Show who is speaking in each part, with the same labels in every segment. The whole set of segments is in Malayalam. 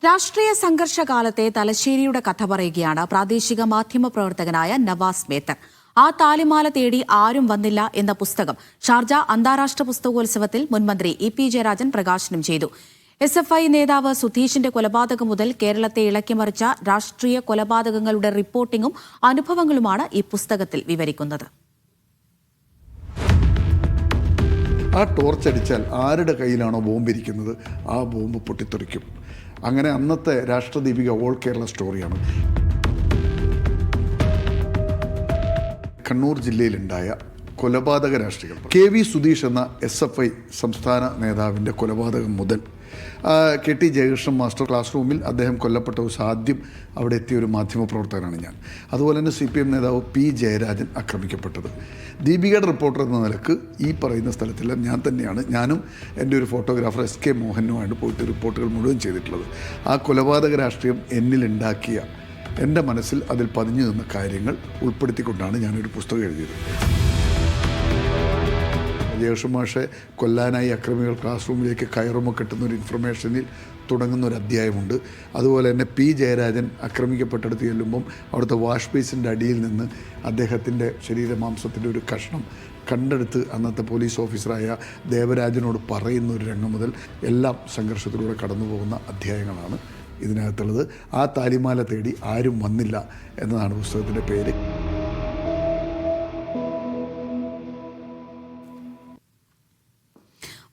Speaker 1: രാഷ്ട്രീയ സംഘർഷകാലത്തെ തലശ്ശേരിയുടെ കഥ പറയുകയാണ് പ്രാദേശിക മാധ്യമ പ്രവർത്തകനായ നവാസ് മേത്തർ. ആ താലിമാല തേടി ആരും വന്നില്ല എന്ന പുസ്തകം ഷാർജ അന്താരാഷ്ട്ര പുസ്തകോത്സവത്തിൽ മുൻമന്ത്രി ഇ.പി. ജയരാജൻ പ്രകാശനം ചെയ്തു. SFI നേതാവ് സുധീഷിന്റെ കൊലപാതകം മുതൽ കേരളത്തെ ഇളക്കിമറിച്ച രാഷ്ട്രീയ കൊലപാതകങ്ങളുടെ റിപ്പോർട്ടിംഗും അനുഭവങ്ങളുമാണ് ഈ പുസ്തകത്തിൽ വിവരിക്കുന്നത്.
Speaker 2: ആ ടോർച്ചടിച്ചാൽ ആരുടെ കയ്യിലാണോ ബോംബിരിക്കുന്നത് ആ ബോംബ് പൊട്ടിത്തെറിക്കും. അങ്ങനെ അന്നത്തെ രാഷ്ട്രദീപിക ഓൾ കേരള സ്റ്റോറിയാണ്. കണ്ണൂർ ജില്ലയിലുണ്ടായ കൊലപാതക രാഷ്ട്രീയം, KV സുധീഷ് എന്ന SFI സംസ്ഥാന നേതാവിൻ്റെ കൊലപാതകം മുതൽ KT ജയകൃഷ്ണൻ മാസ്റ്റർ ക്ലാസ് റൂമിൽ അദ്ദേഹം കൊല്ലപ്പെട്ട ദിവസം ആദ്യം അവിടെ എത്തിയ ഒരു മാധ്യമപ്രവർത്തകനാണ് ഞാൻ. അതുപോലെ തന്നെ CPM നേതാവ് P. ജയരാജൻ ആക്രമിക്കപ്പെട്ടത്. ദീപികയുടെ റിപ്പോർട്ടർ എന്ന നിലക്ക് ഈ പറയുന്ന സ്ഥലത്തെല്ലാം ഞാനും എൻ്റെ ഒരു ഫോട്ടോഗ്രാഫർ SK മോഹനുമായിട്ട് പോയിട്ട് റിപ്പോർട്ടുകൾ മുഴുവൻ ചെയ്തിട്ടുള്ളത്. ആ കൊലപാതക രാഷ്ട്രീയം എന്നിലുണ്ടാക്കിയ, എൻ്റെ മനസ്സിൽ അതിൽ പതിഞ്ഞു നിന്ന കാര്യങ്ങൾ ഉൾപ്പെടുത്തിക്കൊണ്ടാണ് ഞാനൊരു പുസ്തകം എഴുതിയത്. ജയകൃഷ്ണൻ മാഷെ കൊല്ലാനായി അക്രമികൾ ക്ലാസ് റൂമിലേക്ക് കയറുമ്പോൾ കിട്ടുന്ന ഒരു ഇൻഫർമേഷനിൽ തുടങ്ങുന്ന ഒരു അധ്യായമുണ്ട്. അതുപോലെ തന്നെ P. ജയരാജൻ ആക്രമിക്കപ്പെട്ടെടുത്ത് ചെല്ലുമ്പം അവിടുത്തെ വാഷ് ബേസിൻ്റെ അടിയിൽ നിന്ന് അദ്ദേഹത്തിൻ്റെ ശരീരമാംസത്തിൻ്റെ ഒരു കഷ്ണം കണ്ടെടുത്ത് അന്നത്തെ പോലീസ് ഓഫീസറായ ദേവരാജനോട് പറയുന്ന ഒരു രംഗം മുതൽ എല്ലാം സംഘർഷത്തിലൂടെ കടന്നു പോകുന്ന അധ്യായങ്ങളാണ് ഇതിനകത്തുള്ളത്. ആ താലിമാല തേടി ആരും വന്നില്ല എന്നതാണ് പുസ്തകത്തിൻ്റെ പേര്.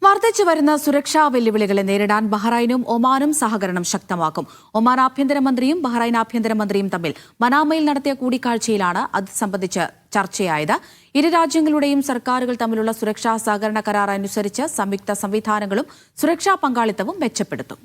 Speaker 1: വർദ്ധിച്ചു വരുന്ന സുരക്ഷാ വെല്ലുവിളികളെ നേരിടാൻ ബഹ്റൈനും ഒമാനും സഹകരണം ശക്തമാക്കും. ഒമാൻ ആഭ്യന്തരമന്ത്രിയും ബഹ്റൈൻ ആഭ്യന്തരമന്ത്രിയും തമ്മിൽ മനാമയിൽ നടത്തിയ കൂടിക്കാഴ്ചയിലാണ് അത് സംബന്ധിച്ച് ചർച്ചയായത്. ഇരു രാജ്യങ്ങളുടെയും സർക്കാരുകൾ തമ്മിലുള്ള സുരക്ഷാ സഹകരണ കരാർ അനുസരിച്ച് സംയുക്ത സംവിധാനങ്ങളും സുരക്ഷാ പങ്കാളിത്തവും മെച്ചപ്പെടുത്തും.